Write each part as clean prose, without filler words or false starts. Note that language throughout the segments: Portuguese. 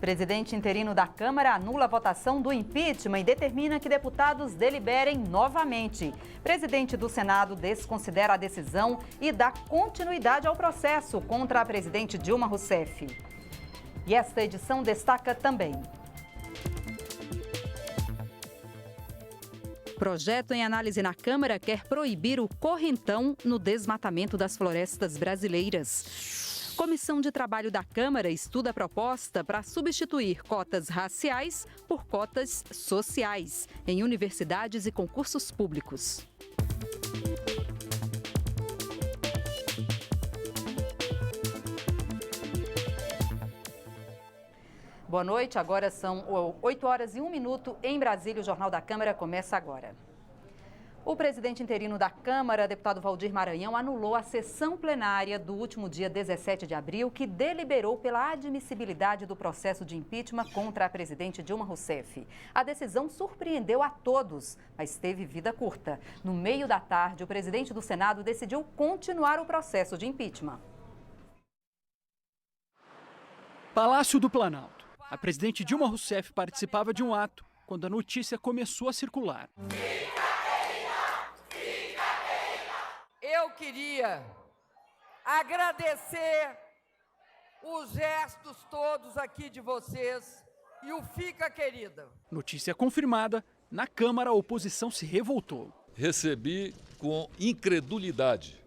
Presidente interino da Câmara anula a votação do impeachment e determina que deputados deliberem novamente. Presidente do Senado desconsidera a decisão e dá continuidade ao processo contra a presidente Dilma Rousseff. E esta edição destaca também: projeto em análise na Câmara quer proibir o correntão no desmatamento das florestas brasileiras. Comissão de Trabalho da Câmara estuda a proposta para substituir cotas raciais por cotas sociais em universidades e concursos públicos. Boa noite, agora são 8 horas e 1 minuto em Brasília. O Jornal da Câmara começa agora. O presidente interino da Câmara, deputado Valdir Maranhão, anulou a sessão plenária do último dia 17 de abril, que deliberou pela admissibilidade do processo de impeachment contra a presidente Dilma Rousseff. A decisão surpreendeu a todos, mas teve vida curta. No meio da tarde, o presidente do Senado decidiu continuar o processo de impeachment. Palácio do Planalto. A presidente Dilma Rousseff participava de um ato quando a notícia começou a circular. Eu queria agradecer os gestos todos aqui de vocês e o fica, querida. Notícia confirmada, na Câmara a oposição se revoltou. Recebi com incredulidade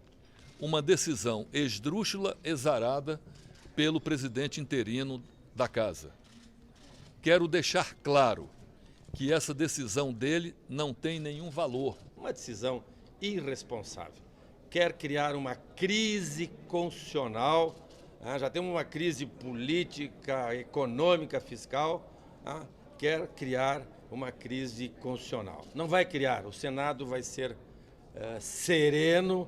uma decisão esdrúxula, exarada pelo presidente interino da Casa. Quero deixar claro que essa decisão dele não tem nenhum valor. Uma decisão irresponsável. Quer criar uma crise constitucional, já temos uma crise política, econômica, fiscal, quer criar uma crise constitucional. Não vai criar, o Senado vai ser sereno,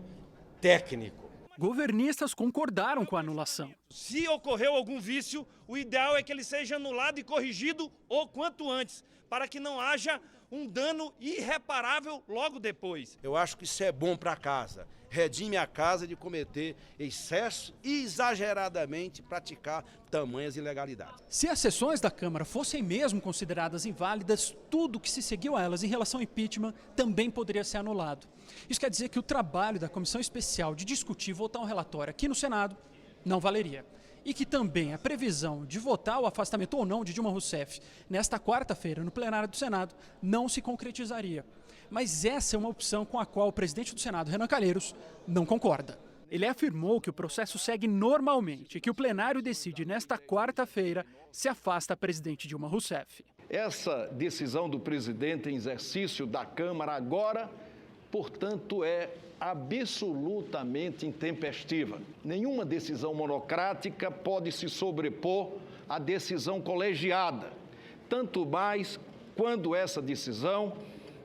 técnico. Governistas concordaram com a anulação. Se ocorreu algum vício, o ideal é que ele seja anulado e corrigido o quanto antes, para que não haja um dano irreparável logo depois. Eu acho que isso é bom para a casa. Redime a casa de cometer excesso e exageradamente praticar tamanhas ilegalidades. Se as sessões da Câmara fossem mesmo consideradas inválidas, tudo que se seguiu a elas em relação ao impeachment também poderia ser anulado. Isso quer dizer que o trabalho da Comissão Especial de discutir e votar um relatório aqui no Senado não valeria. E que também a previsão de votar o afastamento ou não de Dilma Rousseff nesta quarta-feira no plenário do Senado não se concretizaria. Mas essa é uma opção com a qual o presidente do Senado, Renan Calheiros, não concorda. Ele afirmou que o processo segue normalmente e que o plenário decide nesta quarta-feira se afasta a presidente Dilma Rousseff. Essa decisão do presidente em exercício da Câmara agora, portanto, é absolutamente intempestiva. Nenhuma decisão monocrática pode se sobrepor à decisão colegiada, tanto mais quando essa decisão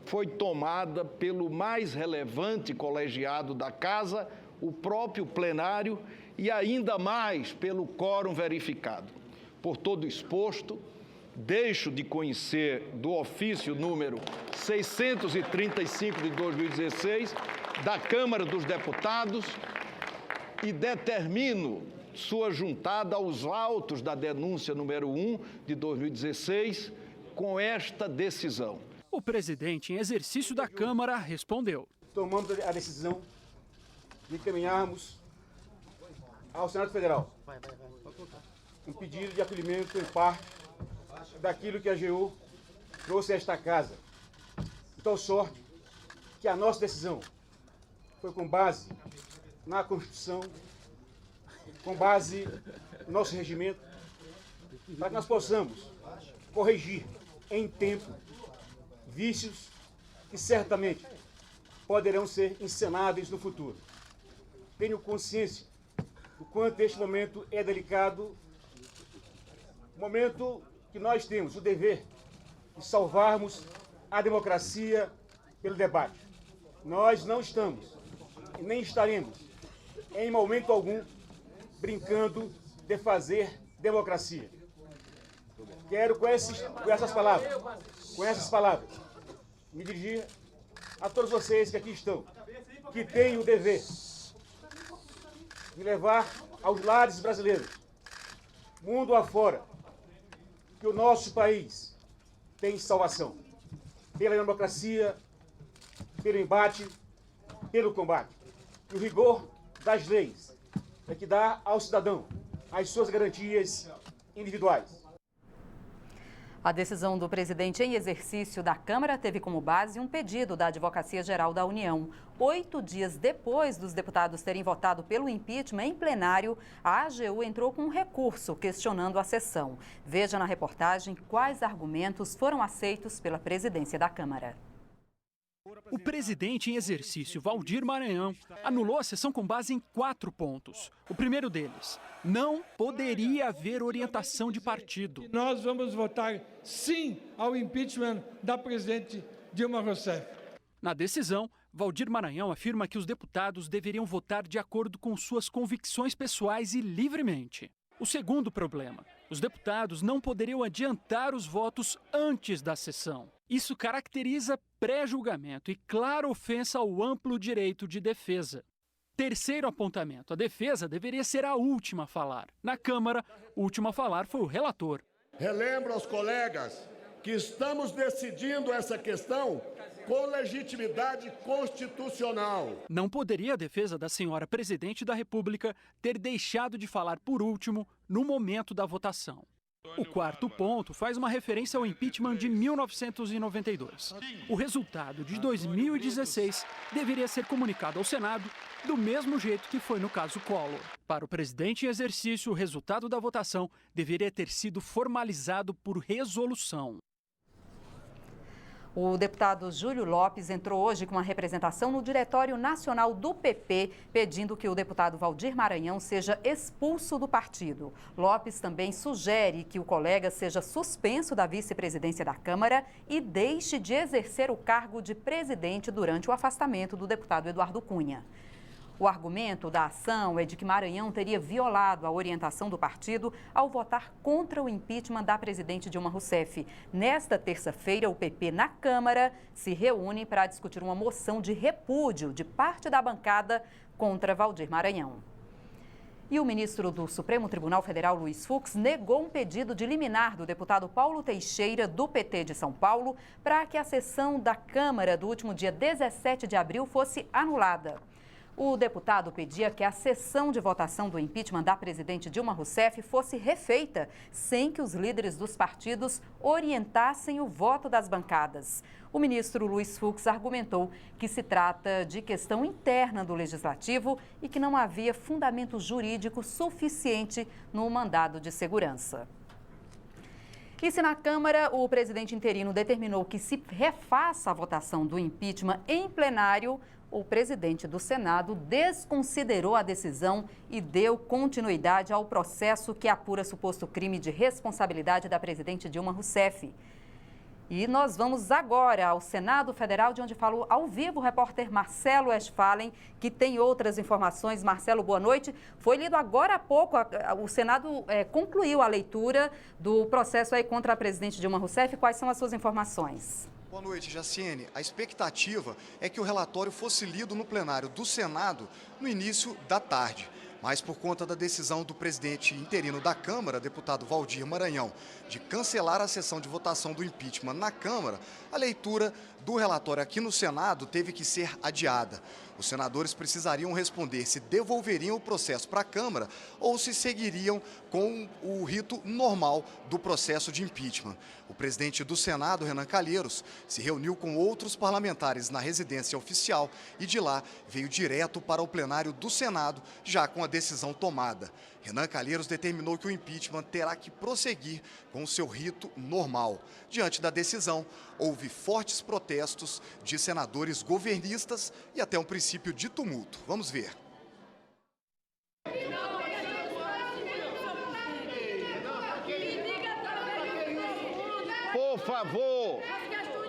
foi tomada pelo mais relevante colegiado da Casa, o próprio plenário, e ainda mais pelo quórum verificado. Por todo exposto, deixo de conhecer do ofício número 635 de 2016 da Câmara dos Deputados e determino sua juntada aos autos da denúncia número 1 de 2016 com esta decisão. O presidente, em exercício da Câmara, respondeu. Tomamos a decisão de encaminharmos ao Senado Federal um pedido de acolhimento em parte daquilo que a AGU trouxe a esta casa. De tal sorte que a nossa decisão foi com base na Constituição, com base no nosso regimento, para que nós possamos corrigir em tempo vícios que certamente poderão ser encenados no futuro. Tenho consciência do quanto este momento é delicado, momento que nós temos o dever de salvarmos a democracia pelo debate. Nós não estamos e nem estaremos, em momento algum, brincando de fazer democracia. Quero, com essas palavras, me dirigir a todos vocês que aqui estão, que têm o dever de levar aos lares brasileiros, mundo afora, que o nosso país tem salvação. Pela democracia, pelo embate, pelo combate. E o rigor das leis é que dá ao cidadão as suas garantias individuais. A decisão do presidente em exercício da Câmara teve como base um pedido da Advocacia Geral da União. 8 dias depois dos deputados terem votado pelo impeachment em plenário, a AGU entrou com um recurso questionando a sessão. Veja na reportagem quais argumentos foram aceitos pela presidência da Câmara. O presidente em exercício, Waldir Maranhão, anulou a sessão com base em 4 pontos. O primeiro deles, não poderia haver orientação de partido. Nós vamos votar sim ao impeachment da presidente Dilma Rousseff. Na decisão, Waldir Maranhão afirma que os deputados deveriam votar de acordo com suas convicções pessoais e livremente. O segundo problema, os deputados não poderiam adiantar os votos antes da sessão. Isso caracteriza pré-julgamento e clara ofensa ao amplo direito de defesa. Terceiro apontamento, a defesa deveria ser a última a falar. Na Câmara, o último a falar foi o relator. Relembro aos colegas que estamos decidindo essa questão com legitimidade constitucional. Não poderia a defesa da senhora presidente da República ter deixado de falar por último no momento da votação. O quarto ponto faz uma referência ao impeachment de 1992. O resultado de 2016 deveria ser comunicado ao Senado do mesmo jeito que foi no caso Collor. Para o presidente em exercício, o resultado da votação deveria ter sido formalizado por resolução. O deputado Júlio Lopes entrou hoje com uma representação no Diretório Nacional do PP, pedindo que o deputado Waldir Maranhão seja expulso do partido. Lopes também sugere que o colega seja suspenso da vice-presidência da Câmara e deixe de exercer o cargo de presidente durante o afastamento do deputado Eduardo Cunha. O argumento da ação é de que Maranhão teria violado a orientação do partido ao votar contra o impeachment da presidente Dilma Rousseff. Nesta terça-feira, o PP na Câmara se reúne para discutir uma moção de repúdio de parte da bancada contra Waldir Maranhão. E o ministro do Supremo Tribunal Federal, Luiz Fux, negou um pedido de liminar do deputado Paulo Teixeira, do PT de São Paulo, para que a sessão da Câmara do último dia 17 de abril fosse anulada. O deputado pedia que a sessão de votação do impeachment da presidente Dilma Rousseff fosse refeita, sem que os líderes dos partidos orientassem o voto das bancadas. O ministro Luiz Fux argumentou que se trata de questão interna do Legislativo e que não havia fundamento jurídico suficiente no mandado de segurança. E se na Câmara o presidente interino determinou que se refaça a votação do impeachment em plenário, o presidente do Senado desconsiderou a decisão e deu continuidade ao processo que apura suposto crime de responsabilidade da presidente Dilma Rousseff. E nós vamos agora ao Senado Federal, de onde falou ao vivo o repórter Marcelo Westphalen, que tem outras informações. Marcelo, boa noite. Foi lido agora há pouco, o Senado concluiu a leitura do processo aí contra a presidente Dilma Rousseff. Quais são as suas informações? Boa noite, Jaciene. A expectativa é que o relatório fosse lido no plenário do Senado no início da tarde. Mas por conta da decisão do presidente interino da Câmara, deputado Waldir Maranhão, de cancelar a sessão de votação do impeachment na Câmara, a leitura do relatório aqui no Senado teve que ser adiada. Os senadores precisariam responder se devolveriam o processo para a Câmara ou se seguiriam com o rito normal do processo de impeachment. O presidente do Senado, Renan Calheiros, se reuniu com outros parlamentares na residência oficial e de lá veio direto para o plenário do Senado, já com a decisão tomada. Renan Calheiros determinou que o impeachment terá que prosseguir com o seu rito normal. Diante da decisão, houve fortes protestos de senadores governistas e até um princípio de tumulto. Vamos ver.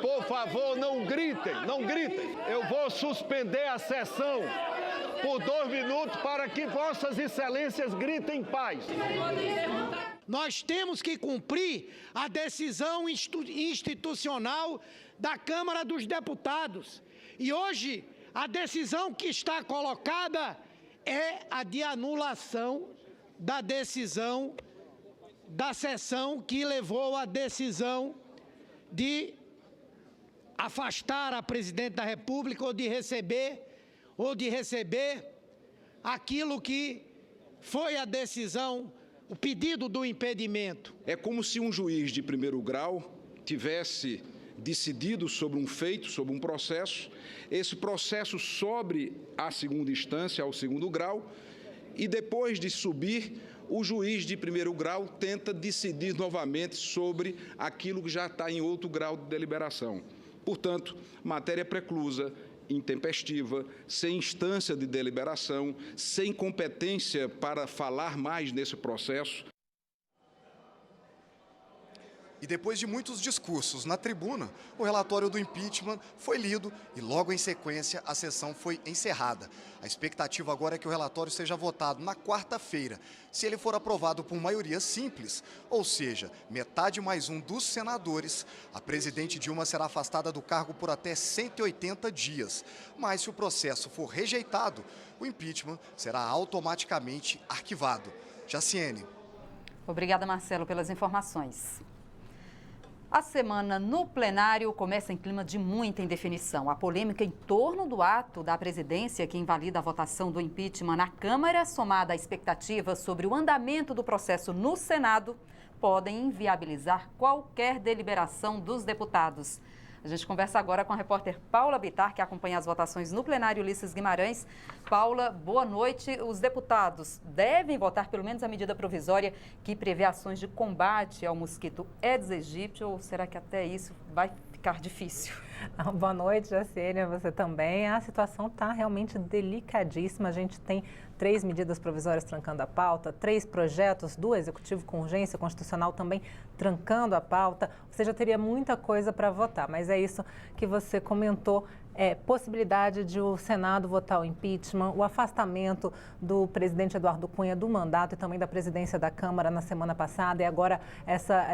Por favor, não gritem. Eu vou suspender a sessão por 2 minutos para que vossas excelências gritem em paz. Nós temos que cumprir a decisão institucional da Câmara dos Deputados. E hoje, a decisão que está colocada é a de anulação da decisão da sessão que levou à decisão de afastar a presidente da República ou de receber aquilo que foi a decisão, o pedido do impedimento. É como se um juiz de primeiro grau tivesse decidido sobre um feito, sobre um processo, esse processo sobe à segunda instância, ao segundo grau, e depois de subir, o juiz de primeiro grau tenta decidir novamente sobre aquilo que já está em outro grau de deliberação. Portanto, matéria preclusa, intempestiva, sem instância de deliberação, sem competência para falar mais nesse processo. E depois de muitos discursos na tribuna, o relatório do impeachment foi lido e logo em sequência a sessão foi encerrada. A expectativa agora é que o relatório seja votado na quarta-feira. Se ele for aprovado por maioria simples, ou seja, metade mais um dos senadores, a presidente Dilma será afastada do cargo por até 180 dias. Mas se o processo for rejeitado, o impeachment será automaticamente arquivado. Jaciene. Obrigada, Marcelo, pelas informações. A semana no plenário começa em clima de muita indefinição. A polêmica em torno do ato da presidência que invalida a votação do impeachment na Câmara, somada à expectativa sobre o andamento do processo no Senado, podem inviabilizar qualquer deliberação dos deputados. A gente conversa agora com a repórter Paula Bittar, que acompanha as votações no plenário Ulisses Guimarães. Paula, boa noite. Os deputados devem votar pelo menos a medida provisória que prevê ações de combate ao mosquito Aedes aegypti, ou será que até isso vai ficar difícil? Boa noite, Jaciene, você também. A situação está realmente delicadíssima. A gente tem 3 medidas provisórias trancando a pauta, 3 projetos do Executivo com urgência constitucional também trancando a pauta. Ou seja, teria muita coisa para votar, mas é isso que você comentou. Possibilidade de o Senado votar o impeachment, o afastamento do presidente Eduardo Cunha do mandato e também da presidência da Câmara na semana passada, e agora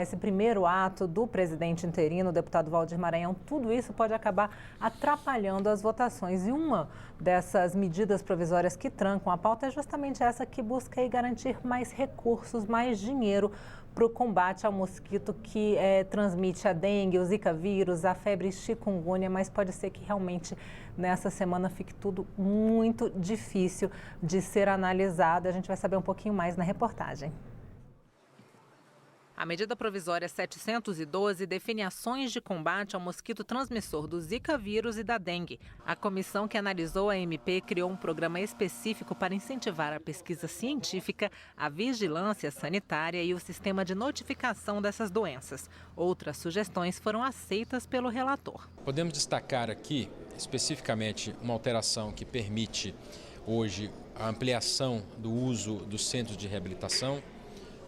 esse primeiro ato do presidente interino, o deputado Valdir Maranhão, tudo isso pode acabar atrapalhando as votações. E uma dessas medidas provisórias que trancam a pauta é justamente essa que busca aí garantir mais recursos, mais dinheiro para o combate ao mosquito que transmite a dengue, o zika vírus, a febre chikungunya, mas pode ser que realmente nessa semana fique tudo muito difícil de ser analisado. A gente vai saber um pouquinho mais na reportagem. A medida provisória 712 define ações de combate ao mosquito transmissor do zika vírus e da dengue. A comissão que analisou a MP criou um programa específico para incentivar a pesquisa científica, a vigilância sanitária e o sistema de notificação dessas doenças. Outras sugestões foram aceitas pelo relator. Podemos destacar aqui, especificamente, uma alteração que permite hoje a ampliação do uso dos centros de reabilitação,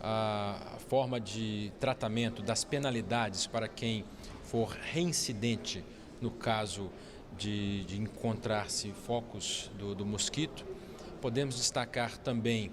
a forma de tratamento das penalidades para quem for reincidente no caso de encontrar-se focos do mosquito. Podemos destacar também,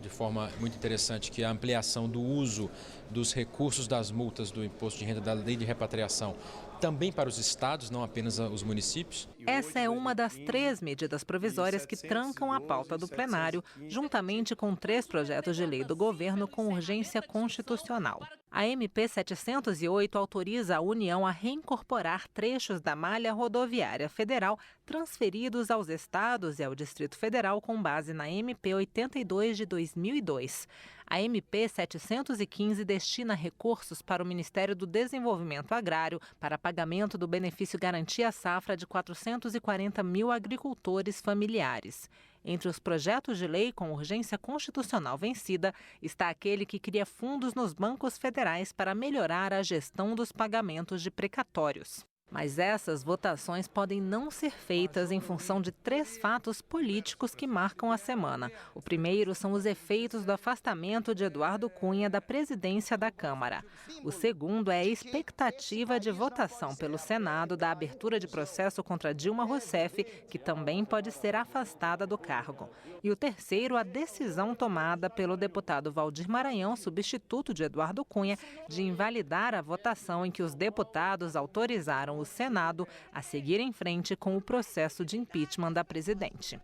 de forma muito interessante, que a ampliação do uso dos recursos das multas do imposto de renda da lei de repatriação também para os estados, não apenas os municípios. Essa é uma das 3 medidas provisórias que trancam a pauta do plenário, juntamente com 3 projetos de lei do governo com urgência constitucional. A MP 708 autoriza a União a reincorporar trechos da malha rodoviária federal transferidos aos estados e ao Distrito Federal com base na MP 82 de 2002. A MP 715 destina recursos para o Ministério do Desenvolvimento Agrário para pagamento do benefício Garantia Safra de 440 mil agricultores familiares. Entre os projetos de lei com urgência constitucional vencida está aquele que cria fundos nos bancos federais para melhorar a gestão dos pagamentos de precatórios. Mas essas votações podem não ser feitas em função de 3 fatos políticos que marcam a semana. O primeiro são os efeitos do afastamento de Eduardo Cunha da presidência da Câmara. O segundo é a expectativa de votação pelo Senado da abertura de processo contra Dilma Rousseff, que também pode ser afastada do cargo. E o terceiro, a decisão tomada pelo deputado Valdir Maranhão, substituto de Eduardo Cunha, de invalidar a votação em que os deputados autorizaram o Senado a seguir em frente com o processo de impeachment da presidente.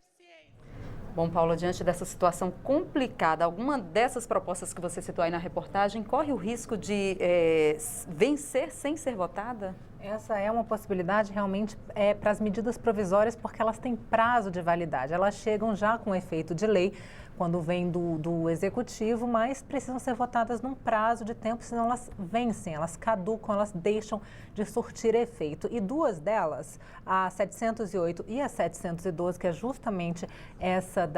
Bom, Paula, diante dessa situação complicada, alguma dessas propostas que você citou aí na reportagem corre o risco de vencer sem ser votada? Essa é uma possibilidade realmente para as medidas provisórias, porque elas têm prazo de validade. Elas chegam já com efeito de lei quando vêm do Executivo, mas precisam ser votadas num prazo de tempo, senão elas vencem, elas caducam, elas deixam de surtir efeito. E duas delas, a 708 e a 712, que é justamente essa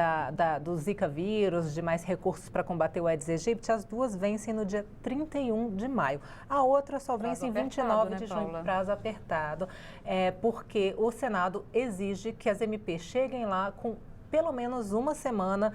do Zika vírus, de mais recursos para combater o Aedes aegypti, as duas vencem no dia 31 de maio. A outra só vence em 29 de junho, prazo apertado, porque o Senado exige que as MP cheguem lá com pelo menos uma semana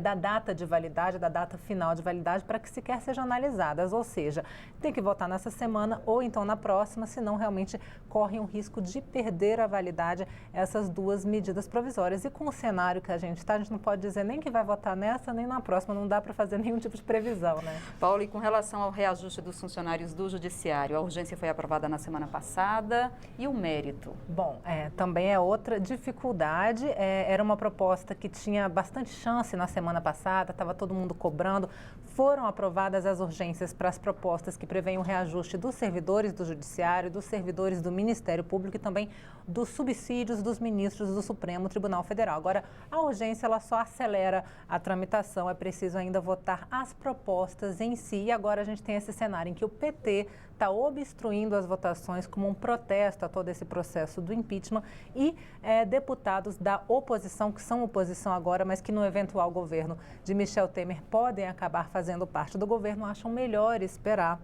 da data de validade, da data final de validade, para que sequer sejam analisadas. Ou seja, tem que votar nessa semana ou então na próxima, senão realmente correm o risco de perder a validade essas duas medidas provisórias. E com o cenário que a gente está, a gente não pode dizer nem que vai votar nessa nem na próxima, não dá para fazer nenhum tipo de previsão, né? Paulo, e com relação ao reajuste dos funcionários do Judiciário, a urgência foi aprovada na semana passada e o mérito? Bom, também é outra dificuldade, era uma proposta que tinha bastante chance na semana passada, estava todo mundo cobrando. Foram aprovadas as urgências para as propostas que prevêem o reajuste dos servidores do Judiciário, dos servidores do Ministério Público e também dos subsídios dos ministros do Supremo Tribunal Federal. Agora, a urgência ela só acelera a tramitação, é preciso ainda votar as propostas em si. E agora a gente tem esse cenário em que o PT está obstruindo as votações como um protesto a todo esse processo do impeachment e deputados da oposição, que são oposição agora, mas que no eventual governo de Michel Temer podem acabar fazendo parte do governo, acham melhor esperar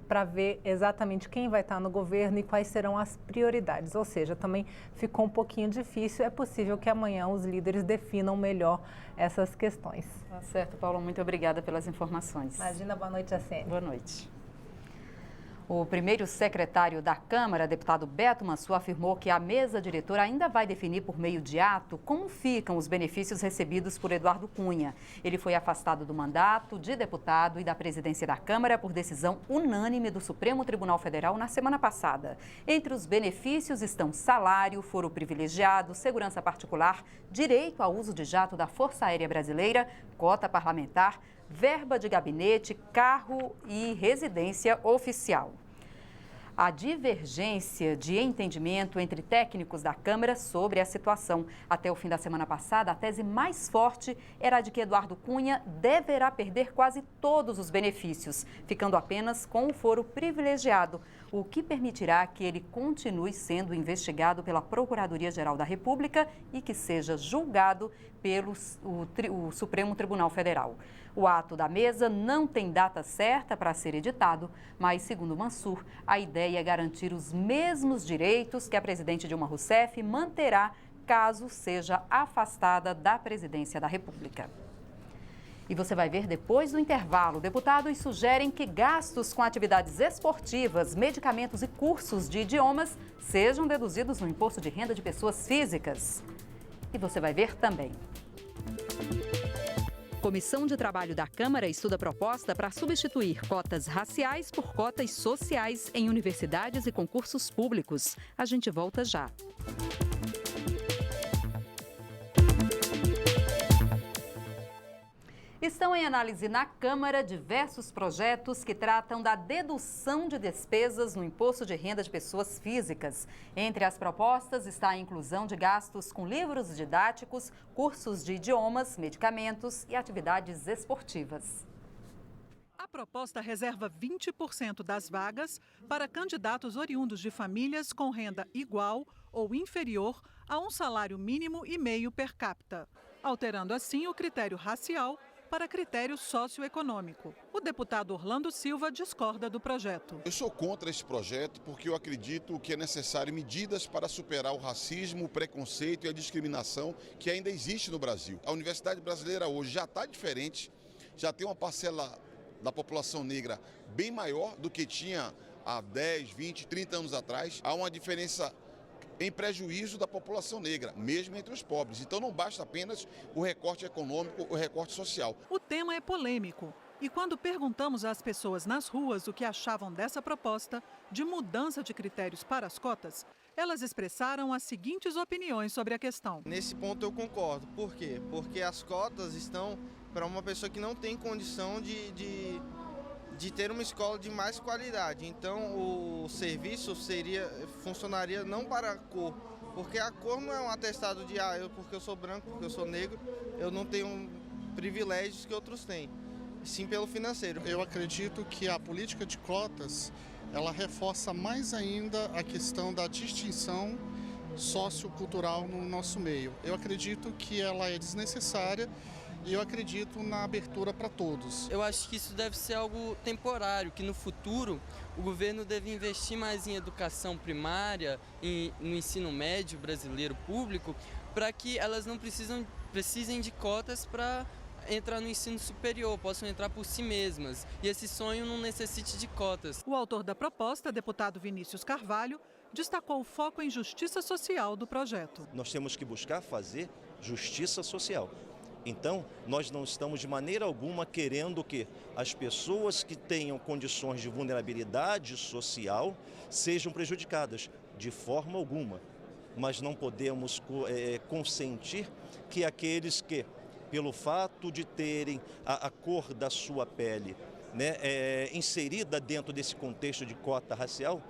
para ver exatamente quem vai estar no governo e quais serão as prioridades. Ou seja, também ficou um pouquinho difícil. É possível que amanhã os líderes definam melhor essas questões. Tá certo, Paulo. Muito obrigada pelas informações. Imagina, boa noite a sempre. Boa noite. O primeiro secretário da Câmara, deputado Beto Mansur, afirmou que a mesa diretora ainda vai definir por meio de ato como ficam os benefícios recebidos por Eduardo Cunha. Ele foi afastado do mandato de deputado e da presidência da Câmara por decisão unânime do Supremo Tribunal Federal na semana passada. Entre os benefícios estão salário, foro privilegiado, segurança particular, direito ao uso de jato da Força Aérea Brasileira, cota parlamentar, verba de gabinete, carro e residência oficial. A divergência de entendimento entre técnicos da Câmara sobre a situação. Até o fim da semana passada, a tese mais forte era a de que Eduardo Cunha deverá perder quase todos os benefícios, ficando apenas com o foro privilegiado, o que permitirá que ele continue sendo investigado pela Procuradoria-Geral da República e que seja julgado pelo Supremo Tribunal Federal. O ato da mesa não tem data certa para ser editado, mas, segundo Mansur, a ideia é garantir os mesmos direitos que a presidente Dilma Rousseff manterá caso seja afastada da presidência da República. E você vai ver depois do intervalo, deputados sugerem que gastos com atividades esportivas, medicamentos e cursos de idiomas sejam deduzidos no imposto de renda de pessoas físicas. E você vai ver também. Comissão de Trabalho da Câmara estuda proposta para substituir cotas raciais por cotas sociais em universidades e concursos públicos. A gente volta já. Estão em análise na Câmara diversos projetos que tratam da dedução de despesas no imposto de renda de pessoas físicas. Entre as propostas está a inclusão de gastos com livros didáticos, cursos de idiomas, medicamentos e atividades esportivas. A proposta reserva 20% das vagas para candidatos oriundos de famílias com renda igual ou inferior a um salário mínimo e meio per capita, alterando assim o critério racial para critério socioeconômico. O deputado Orlando Silva discorda do projeto. Eu sou contra esse projeto porque eu acredito que é necessário medidas para superar o racismo, o preconceito e a discriminação que ainda existe no Brasil. A Universidade Brasileira hoje já está diferente, já tem uma parcela da população negra bem maior do que tinha há 10, 20, 30 anos atrás. Há uma diferença em prejuízo da população negra, mesmo entre os pobres. Então não basta apenas o recorte econômico, o recorte social. O tema é polêmico e quando perguntamos às pessoas nas ruas o que achavam dessa proposta de mudança de critérios para as cotas, Elas expressaram as seguintes opiniões sobre a questão. Nesse ponto eu concordo. Por quê? Porque as cotas estão para uma pessoa que não tem condição de ter uma escola de mais qualidade. Então o serviço funcionaria não para a cor, porque a cor não é um atestado de porque eu sou branco, porque eu sou negro, eu não tenho privilégios que outros têm, sim pelo financeiro. Eu acredito que a política de cotas, ela reforça mais ainda a questão da distinção sociocultural no nosso meio. Eu acredito que ela é desnecessária e eu acredito na abertura para todos. Eu acho que isso deve ser algo temporário, que no futuro o governo deve investir mais em educação primária, no ensino médio brasileiro público, para que elas não precisem de cotas para entrar no ensino superior, possam entrar por si mesmas. E esse sonho não necessite de cotas. O autor da proposta, deputado Vinícius Carvalho, destacou o foco em justiça social do projeto. Nós temos que buscar fazer justiça social. Então, nós não estamos de maneira alguma querendo que as pessoas que tenham condições de vulnerabilidade social sejam prejudicadas, de forma alguma. Mas não podemos consentir que aqueles que, pelo fato de terem a cor da sua pele, né, inserida dentro desse contexto de cota racial,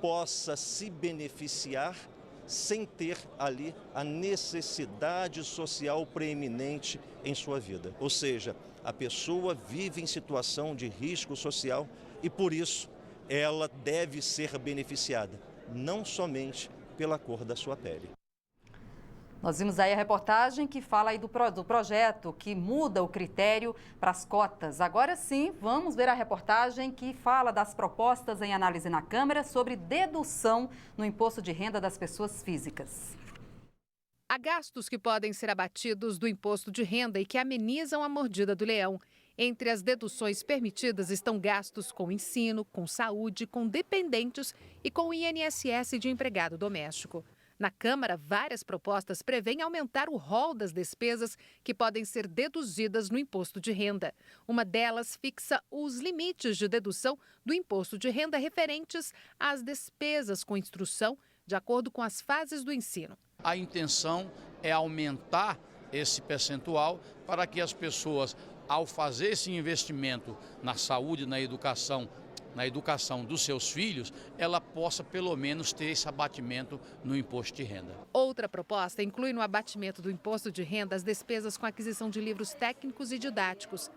possa se beneficiar sem ter ali a necessidade social preeminente em sua vida. Ou seja, a pessoa vive em situação de risco social e, por isso, ela deve ser beneficiada, não somente pela cor da sua pele. Nós vimos aí a reportagem que fala aí do projeto que muda o critério para as cotas. Agora sim, vamos ver a reportagem que fala das propostas em análise na Câmara sobre dedução no imposto de renda das pessoas físicas. Há gastos que podem ser abatidos do imposto de renda e que amenizam a mordida do leão. Entre as deduções permitidas estão gastos com ensino, com saúde, com dependentes e com o INSS de empregado doméstico. Na Câmara, várias propostas prevêem aumentar o rol das despesas que podem ser deduzidas no imposto de renda. Uma delas fixa os limites de dedução do imposto de renda referentes às despesas com instrução, de acordo com as fases do ensino. A intenção é aumentar esse percentual para que as pessoas, ao fazer esse investimento na saúde, na educação dos seus filhos, ela possa pelo menos ter esse abatimento no imposto de renda. Outra proposta inclui no abatimento do imposto de renda as despesas com aquisição de livros técnicos e didáticos.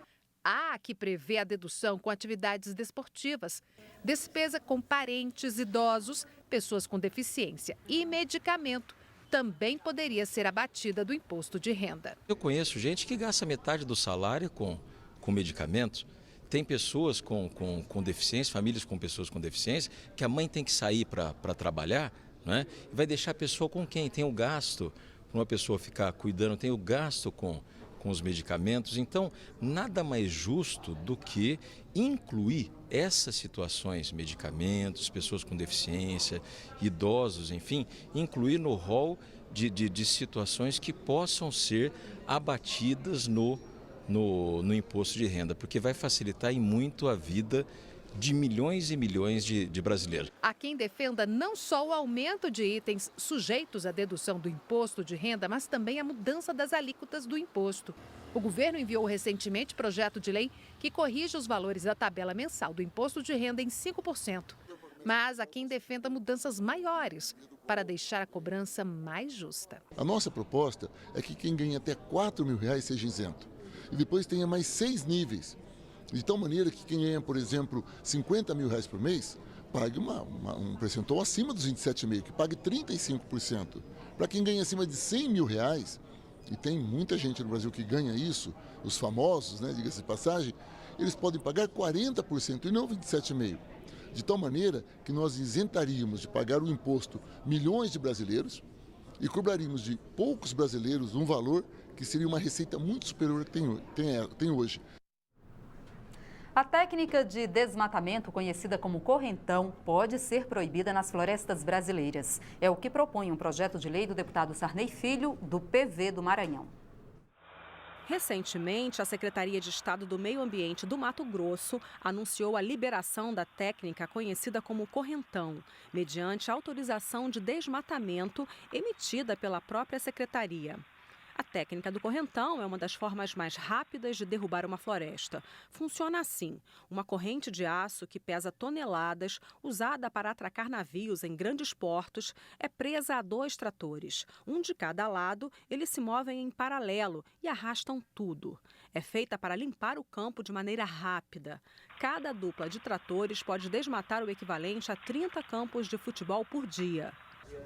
Há a que prevê a dedução com atividades desportivas, despesa com parentes idosos, pessoas com deficiência e medicamento. Também poderia ser abatida do imposto de renda. Eu conheço gente que gasta metade do salário com medicamentos. Tem pessoas com deficiência, famílias com pessoas com deficiência, que a mãe tem que sair para trabalhar, né? E vai deixar a pessoa com quem? Tem o gasto, para uma pessoa ficar cuidando, tem o gasto com os medicamentos. Então, nada mais justo do que incluir essas situações, medicamentos, pessoas com deficiência, idosos, enfim, incluir no rol de situações que possam ser abatidas no imposto de renda, porque vai facilitar em muito a vida de milhões e milhões de brasileiros. Há quem defenda não só o aumento de itens sujeitos à dedução do imposto de renda, mas também a mudança das alíquotas do imposto. O governo enviou recentemente projeto de lei que corrige os valores da tabela mensal do imposto de renda em 5%. Mas há quem defenda mudanças maiores para deixar a cobrança mais justa. A nossa proposta é que quem ganha até R$4 mil seja isento. E depois tenha mais 6 níveis, de tal maneira que quem ganha, por exemplo, R$50 mil por mês, pague um percentual acima dos 27,5%, que pague 35%. Para quem ganha acima de R$100 mil, e tem muita gente no Brasil que ganha isso, os famosos, né, diga-se de passagem, eles podem pagar 40% e não 27,5%. De tal maneira que nós isentaríamos de pagar o imposto milhões de brasileiros e cobraríamos de poucos brasileiros um valor que seria uma receita muito superior ao que tem hoje. A técnica de desmatamento, conhecida como correntão, pode ser proibida nas florestas brasileiras. É o que propõe um projeto de lei do deputado Sarney Filho, do PV do Maranhão. Recentemente, a Secretaria de Estado do Meio Ambiente do Mato Grosso anunciou a liberação da técnica conhecida como correntão, mediante autorização de desmatamento emitida pela própria secretaria. A técnica do correntão é uma das formas mais rápidas de derrubar uma floresta. Funciona assim: uma corrente de aço que pesa toneladas, usada para atracar navios em grandes portos, é presa a 2 tratores. Um de cada lado, eles se movem em paralelo e arrastam tudo. É feita para limpar o campo de maneira rápida. Cada dupla de tratores pode desmatar o equivalente a 30 campos de futebol por dia.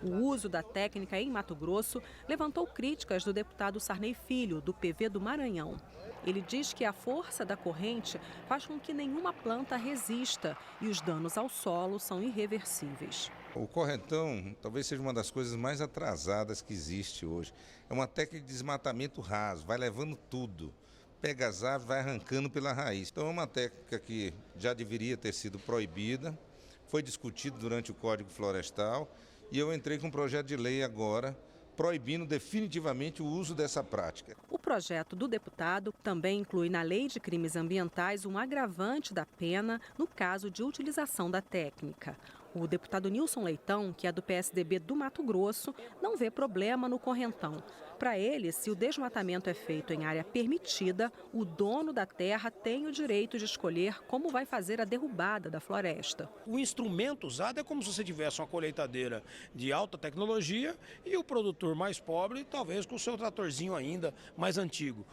O uso da técnica em Mato Grosso levantou críticas do deputado Sarney Filho, do PV do Maranhão. Ele diz que a força da corrente faz com que nenhuma planta resista e os danos ao solo são irreversíveis. O correntão talvez seja uma das coisas mais atrasadas que existe hoje. É uma técnica de desmatamento raso, vai levando tudo. Pega as árvores, vai arrancando pela raiz. Então é uma técnica que já deveria ter sido proibida, foi discutido durante o Código Florestal. E eu entrei com um projeto de lei agora, proibindo definitivamente o uso dessa prática. O projeto do deputado também inclui na Lei de Crimes Ambientais um agravante da pena no caso de utilização da técnica. O deputado Nilson Leitão, que é do PSDB do Mato Grosso, não vê problema no correntão. Para ele, se o desmatamento é feito em área permitida, o dono da terra tem o direito de escolher como vai fazer a derrubada da floresta. O instrumento usado é como se você tivesse uma colheitadeira de alta tecnologia e o produtor mais pobre, talvez com o seu tratorzinho ainda mais antigo.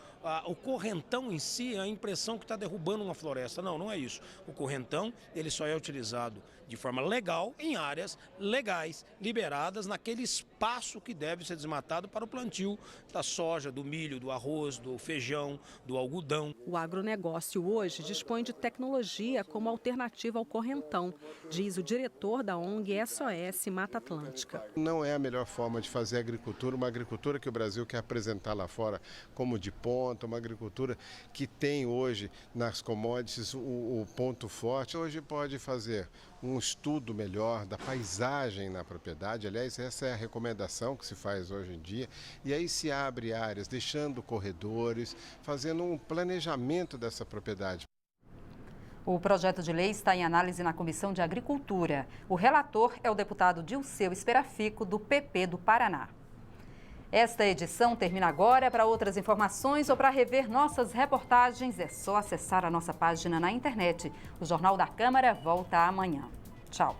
O correntão em si é a impressão que está derrubando uma floresta. Não, não é isso. O correntão ele só é utilizado de forma legal em áreas legais, liberadas naquele espaço que deve ser desmatado para o plantio da soja, do milho, do arroz, do feijão, do algodão. O agronegócio hoje dispõe de tecnologia como alternativa ao correntão, diz o diretor da ONG SOS Mata Atlântica. Não é a melhor forma de fazer agricultura, uma agricultura que o Brasil quer apresentar lá fora como de ponta, uma agricultura que tem hoje nas commodities o ponto forte. Hoje pode fazer um estudo melhor da paisagem na propriedade, aliás, essa é a recomendação que se faz hoje em dia, e aí se abre áreas, deixando corredores, fazendo um planejamento dessa propriedade. O projeto de lei está em análise na Comissão de Agricultura. O relator é o deputado Dilceu Esperafico, do PP do Paraná. Esta edição termina agora. Para outras informações ou para rever nossas reportagens, é só acessar a nossa página na internet. O Jornal da Câmara volta amanhã. Tchau.